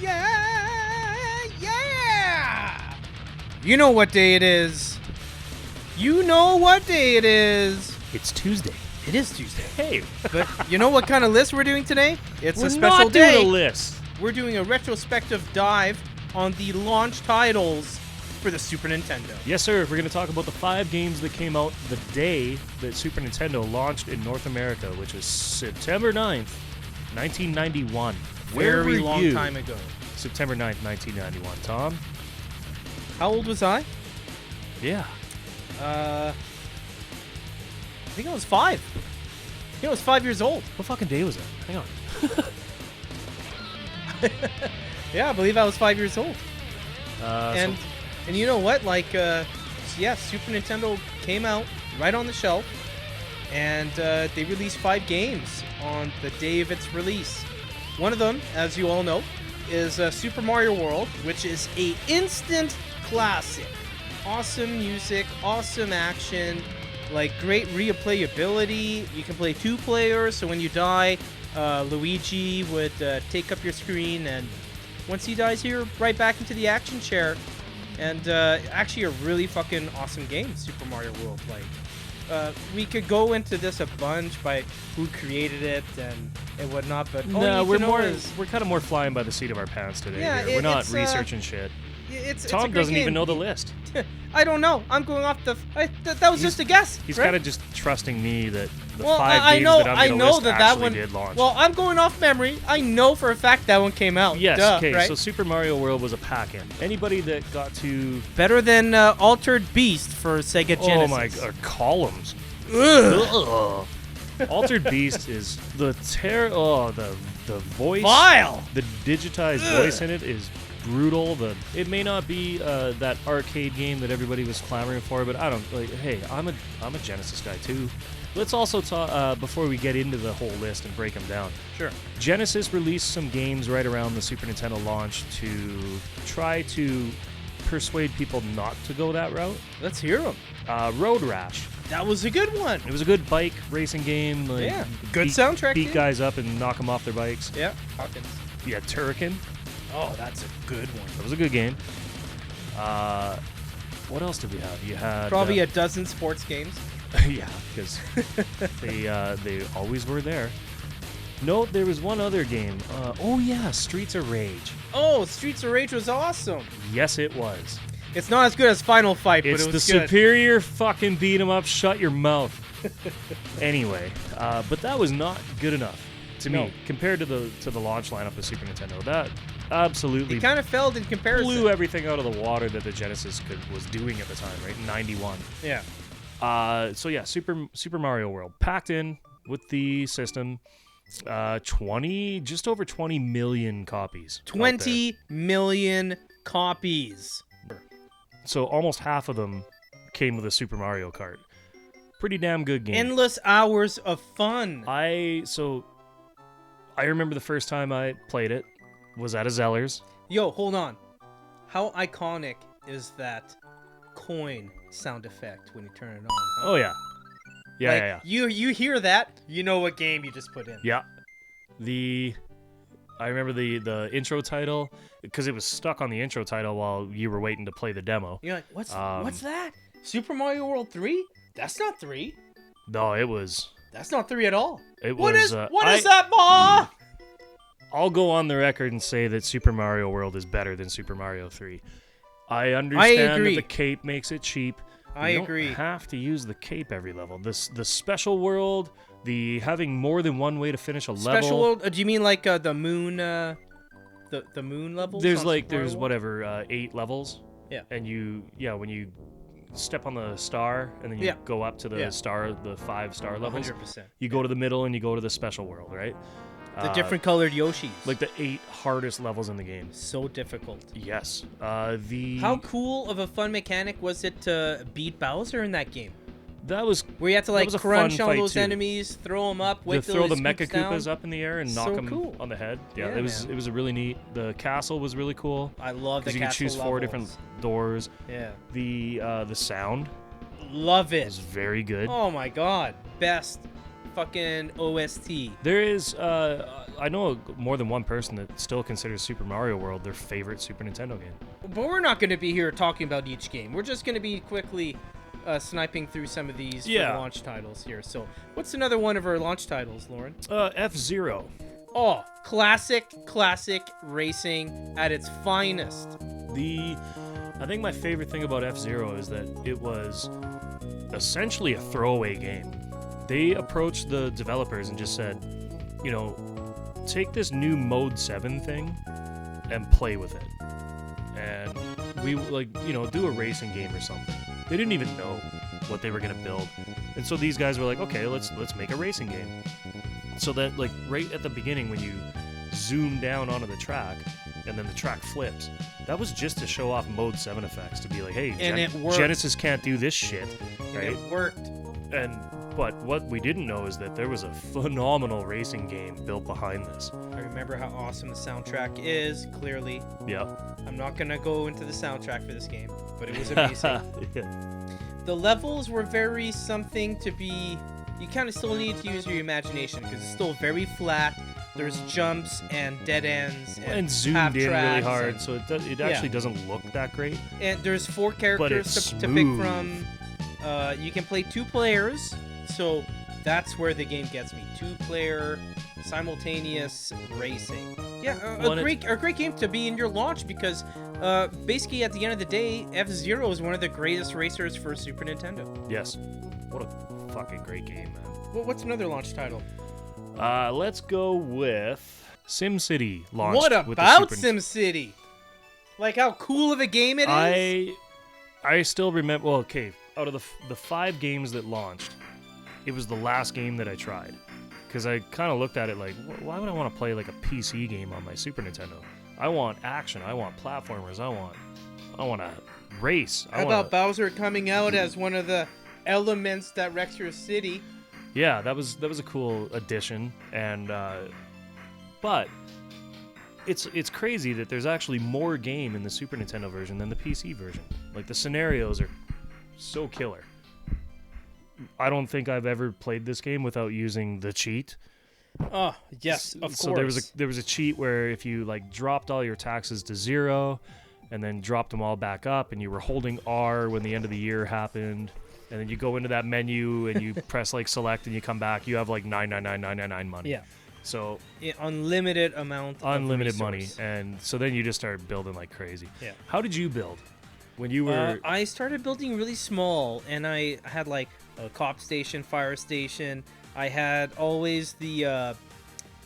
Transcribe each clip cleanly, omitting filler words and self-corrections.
Yeah! You know what day it is. You know what day it is. It's Tuesday. It is Tuesday. Hey, But you know what kind of list we're doing today? It's we're a special not day. doing a list. We're doing a retrospective dive on the launch titles for the Super Nintendo. Yes, sir. We're going to talk about the 5 games that came out the day that Super Nintendo launched in North America, which was September 9th, 1991. Where Very were long you? time ago. September 9th, 1991. Tom? How old was I? Yeah. I think I was 5. I think I was 5 years old. What fucking day was it? Hang on. Yeah, I believe I was 5 years old. And you know what? Like, yeah, Super Nintendo came out right on the shelf, and they released 5 games on the day of its release. One of them, as you all know, is Super Mario World, which is a instant classic. Awesome music, awesome action, like great replayability. You can play 2 players, so when you die, Luigi would take up your screen, and once he dies, you're right back into the action chair. And actually a really fucking awesome game, Super Mario World. Like, we could go into this a bunch by who created it and whatnot, but no, we're kind of more flying by the seat of our pants today. Yeah, here. We're not it's, researching shit. it's a Tom great doesn't game. even know the list. I don't know. I'm going off the. That was just a guess. He's right? kind of just trusting me that the Well, 5 I games know, that I'm I going to know list that actually one did launch. Well, I'm going off memory. I know for a fact that one came out. Yes, Duh, okay, right? so Super Mario World was a pack-in. Anybody that got to... Better than Altered Beast for Sega Genesis. Oh my god, columns. Ugh. Altered Beast is the the voice... Vile! The digitized voice in it is brutal. It may not be that arcade game that everybody was clamoring for, but I don't... like. Hey, I'm a Genesis guy too. Let's also talk, before we get into the whole list and break them down. Sure. Genesis released some games right around the Super Nintendo launch to try to persuade people not to go that route. Let's hear them. Road Rash. That was a good one. It was a good bike racing game. Like, Yeah. Good soundtrack, Beat too. guys up and knock them off their bikes. Yeah. Hawkins. Yeah, Turrican. Oh, that's a good one. That was a good game. What else did we have? You had Probably a dozen sports games. yeah, because they always were there. No, there was one other game. Oh yeah, Streets of Rage. Oh, Streets of Rage was awesome. Yes, it was. It's not as good as Final Fight, It's but it was the good. superior fucking beat 'em up. Shut your mouth. Anyway, but that was not good enough to No. me compared to the launch lineup of Super Nintendo. That absolutely It kind of failed in comparison. blew everything out of the water that the Genesis was doing at the time, right? In '91. Yeah. So yeah, Super Mario World packed in with the system. Just over 20 million copies. out there. 20 million copies. So almost half of them came with a Super Mario Kart. Pretty damn good game. Endless hours of fun. I remember the first time I played it was at a Zeller's. Yo, hold on. How iconic is that coin sound effect when you turn it on? Huh? Oh yeah. Yeah, Like, yeah. You hear that, you know what game you just put in. Yeah. I remember the intro title because it was stuck on the intro title while you were waiting to play the demo. You're like, what's that? Super Mario World 3? That's not 3. No, it was. That's not 3 at all. What is that, Ma? I'll go on the record and say that Super Mario World is better than Super Mario 3. I understand agree. that the cape makes it cheap. I You agree. don't have to use the cape every level. The special world, the having more than one way to finish a level. Special world? Do you mean like the moon? The moon levels? There's on like Super Mario there's World? whatever 8 levels. Yeah. And when you step on the star and then you Yeah. go up to the Yeah. star, the 5-star levels. 100%. You go to the middle and you go to the special world, right? The different colored Yoshis. Like the 8 hardest levels in the game. So difficult. Yes. How cool of a fun mechanic was it to beat Bowser in that game? That was Where you have to that like was a crunch fun all fight, those too. enemies, throw them up, to wait till throw he the Mecha scoops down. Koopas up in the air and knock So them cool. on the head. Yeah, Yeah, it was man. it was a really neat. The castle was really cool I love the because you could castle choose 4 different levels. doors. Yeah. The sound Love it. was very good. Oh my god. Best fucking OST. There is I know more than one person that still considers Super Mario World their favorite Super Nintendo game. But we're not going to be here talking about each game. We're just going to be quickly sniping through some of these for the launch titles here. So, what's another one of our launch titles, Lauren? F-Zero. Oh, classic racing at its finest. I think my favorite thing about F-Zero is that it was essentially a throwaway game. They approached the developers and just said, take this new Mode 7 thing and play with it. And we, do a racing game or something. They didn't even know what they were going to build. And so these guys were like, okay, let's make a racing game. So that, right at the beginning when you zoom down onto the track and then the track flips, that was just to show off Mode 7 effects, to be like, hey, it worked. Genesis can't do this shit, right? And it worked. But what we didn't know is that there was a phenomenal racing game built behind this. I remember how awesome the soundtrack is, clearly. Yeah. I'm not going to go into the soundtrack for this game, but it was amazing. Yeah. The levels were very something to be... You kind of still need to use your imagination because it's still very flat. There's jumps and dead ends and zoomed in really hard, so it actually doesn't look that great. And there's 4 characters to pick from. You can play 2 players, so that's where the game gets me. 2-player simultaneous racing. Yeah, a great game to be in your launch because basically at the end of the day, F-Zero is one of the greatest racers for Super Nintendo. Yes. What a fucking great game, man. Well, what's another launch title? Let's go with SimCity launched. What about SimCity? Like how cool of a game it is? I still remember. Well, okay, out of the 5 games that launched, it was the last game that I tried because I kind of looked at it like, why would I want to play like a PC game on my Super Nintendo? I want action. I want platformers. I want to race. How about Bowser coming out as one of the elements that wrecks your city? Yeah, that was a cool addition, and but it's crazy that there's actually more game in the Super Nintendo version than the PC version. Like the scenarios are so killer. I don't think I've ever played this game without using the cheat. Oh yes, of course. So there was a cheat where if you dropped all your taxes to 0, and then dropped them all back up, and you were holding R when the end of the year happened. And then you go into that menu and you press select and you come back. You have 999,999 money. Yeah. So unlimited amount. Unlimited money, and so then you just start building like crazy. Yeah. How did you build when you were? I started building really small, and I had a cop station, fire station. I had always the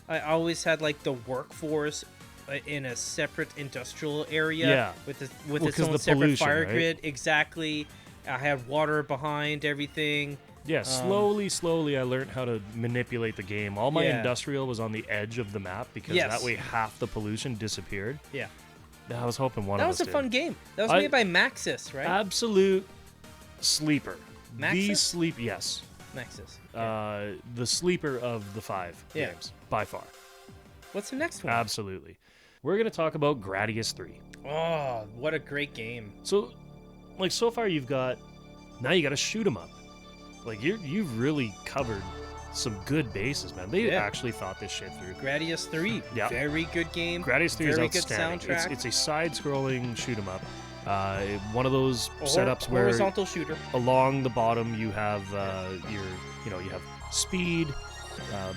the workforce in a separate industrial area. Yeah. With its own separate fire grid. Exactly. I had water behind everything. Yeah, slowly I learned how to manipulate the game. All my industrial was on the edge of the map because that way half the pollution disappeared. Yeah. I was hoping one of us That was a fun game. That was made by Maxis, right? Absolute sleeper. Maxis? Yes. Maxis. The sleeper of the 5 games, by far. What's the next one? Absolutely. We're going to talk about Gradius 3. Oh, what a great game. So... so far you got to shoot 'em up. You've really covered some good bases, man. They actually thought this shit through. Gradius 3, very good game. Gradius 3 is Very outstanding. good soundtrack. It's a side-scrolling shoot 'em up. One of those setups where horizontal shooter. Along the bottom you have you have speed,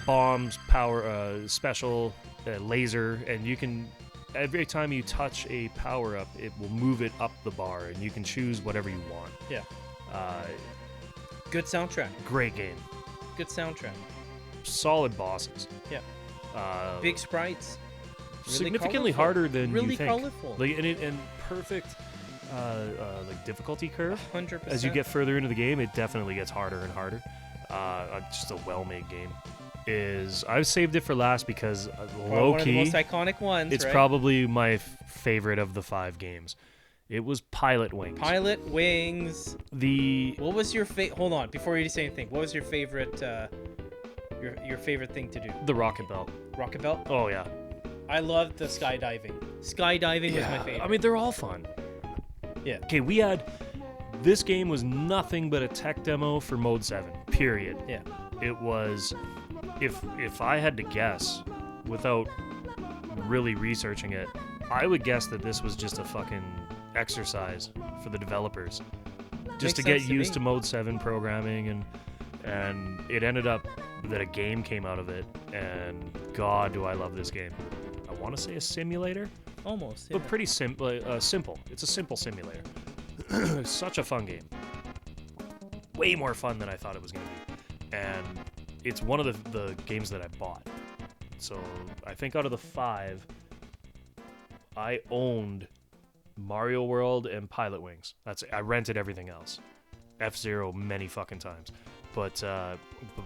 bombs, power, special, laser, and you can. Every time you touch a power-up, it will move it up the bar, and you can choose whatever you want. Yeah. Good soundtrack. Great game. Good soundtrack. Solid bosses. Yeah. Big sprites. Really significantly harder than really you think. Colorful. And perfect difficulty curve. 100%. As you get further into the game, it definitely gets harder and harder. Just a well-made game. I've saved it for last because low one key, of the most iconic ones. It's probably my favorite of the 5 games. It was Pilot Wings. Pilot Wings. What was your Hold on, before you say anything. What was your favorite? Your favorite thing to do? The Rocket Belt. Rocket Belt. Oh yeah. I loved the skydiving. Skydiving was my favorite. I mean, they're all fun. Yeah. Okay, this game was nothing but a tech demo for Mode 7. Period. Yeah. It was. If I had to guess, without really researching it, I would guess that this was just a fucking exercise for the developers, just to get used to Mode 7 programming, and it ended up that a game came out of it, and God, do I love this game. I want to say a simulator? Almost, yeah. But pretty simple. It's a simple simulator. Such a fun game. Way more fun than I thought it was going to be. And it's one of the games that I bought. So I think out of the 5, I owned Mario World and Pilot Wings. I rented everything else. F-Zero many fucking times. But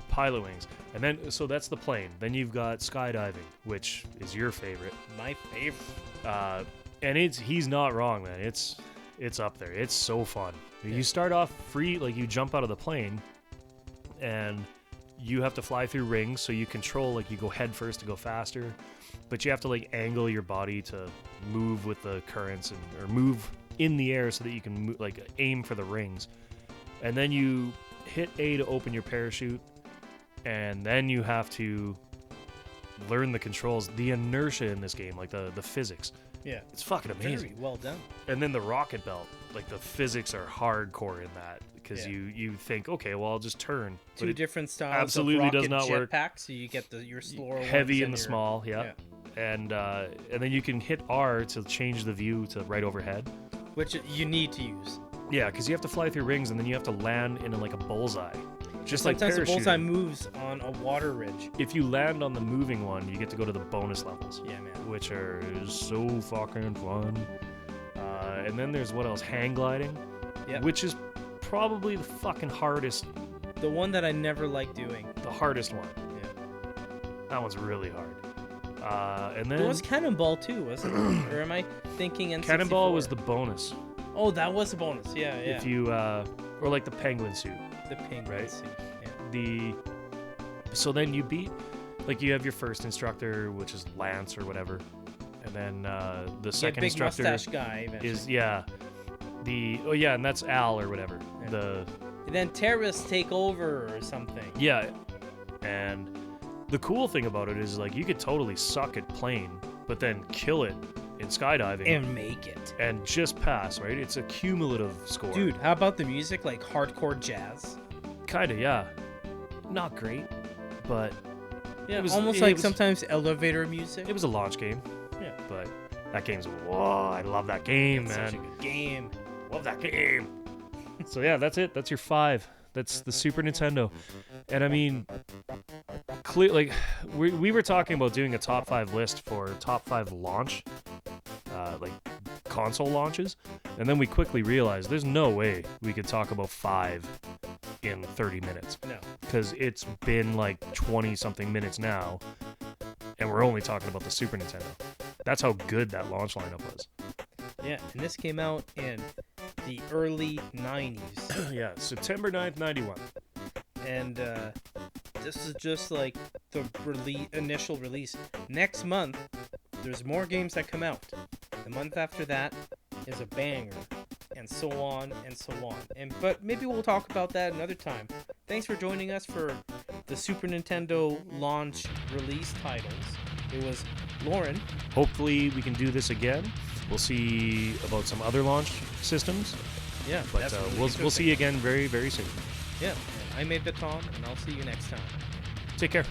Pilot Wings. And then, so that's the plane. Then you've got skydiving, which is your favorite. My favorite. And he's not wrong, man. It's up there. It's so fun. Yeah. You start off free, like you jump out of the plane, and you have to fly through rings, so you control, like you go head first to go faster, but you have to like angle your body to move with the currents or move in the air so that you can like aim for the rings. And then you hit A to open your parachute, and then you have to learn the controls, the inertia in this game, like the physics. Yeah. It's fucking amazing. Very well done. And then the rocket belt, like the physics are hardcore in that, because you think, okay, well, I'll just turn. Two different styles absolutely of rocket does not work. Jetpack, so you get your slower heavy ones and the small, yeah. And then you can hit R to change the view to right overhead, which you need to use. Yeah, because you have to fly through rings, and then you have to land in like a bullseye. Just like sometimes the bullseye moves on a water ridge. If you land on the moving one, you get to go to the bonus levels. Yeah, man. Which are so fucking fun. And then there's what else? Hang gliding. Yeah. Which is probably the fucking hardest. The one that I never liked doing. The hardest one. Yeah. That one's really hard. And then there was Cannonball too, wasn't it? Or am I thinking N64? Cannonball was the bonus. Oh, that was a bonus. Yeah, yeah. If you or like the penguin suit. The penguin suit. Yeah. So then you beat, like you have your first instructor, which is Lance or whatever, and then the second big instructor mustache guy is and that's Al or whatever. Yeah. And then terrorists take over or something. Yeah, and the cool thing about it is like you could totally suck at plane, but then kill it in skydiving and make it and just pass, right? It's a cumulative score. Dude, how about the music, like hardcore jazz? Kinda, yeah. Not great, but yeah, it was almost like sometimes elevator music. It was a launch game. Yeah, but that game's I love that game, man. Such a good game. Love that game. So yeah, that's it. That's your 5. That's the Super Nintendo. And I mean, like we were talking about doing a top 5 list for top 5 launch, like console launches, and then we quickly realized there's no way we could talk about 5 in 30 minutes. No. Because it's been like 20 something minutes now, and we're only talking about the Super Nintendo. That's how good that launch lineup was. Yeah, and this came out in the early 90s. Yeah, September 9th, 91. And this is just like the initial release. Next month, there's more games that come out. The month after that is a banger, and so on and so on. But maybe we'll talk about that another time. Thanks for joining us for the Super Nintendo launch release titles. It was Lauren. Hopefully we can do this again. We'll see about some other launch systems. Yeah, but we'll see you again very, very soon. Yeah, I made the Tom, and I'll see you next time. Take care.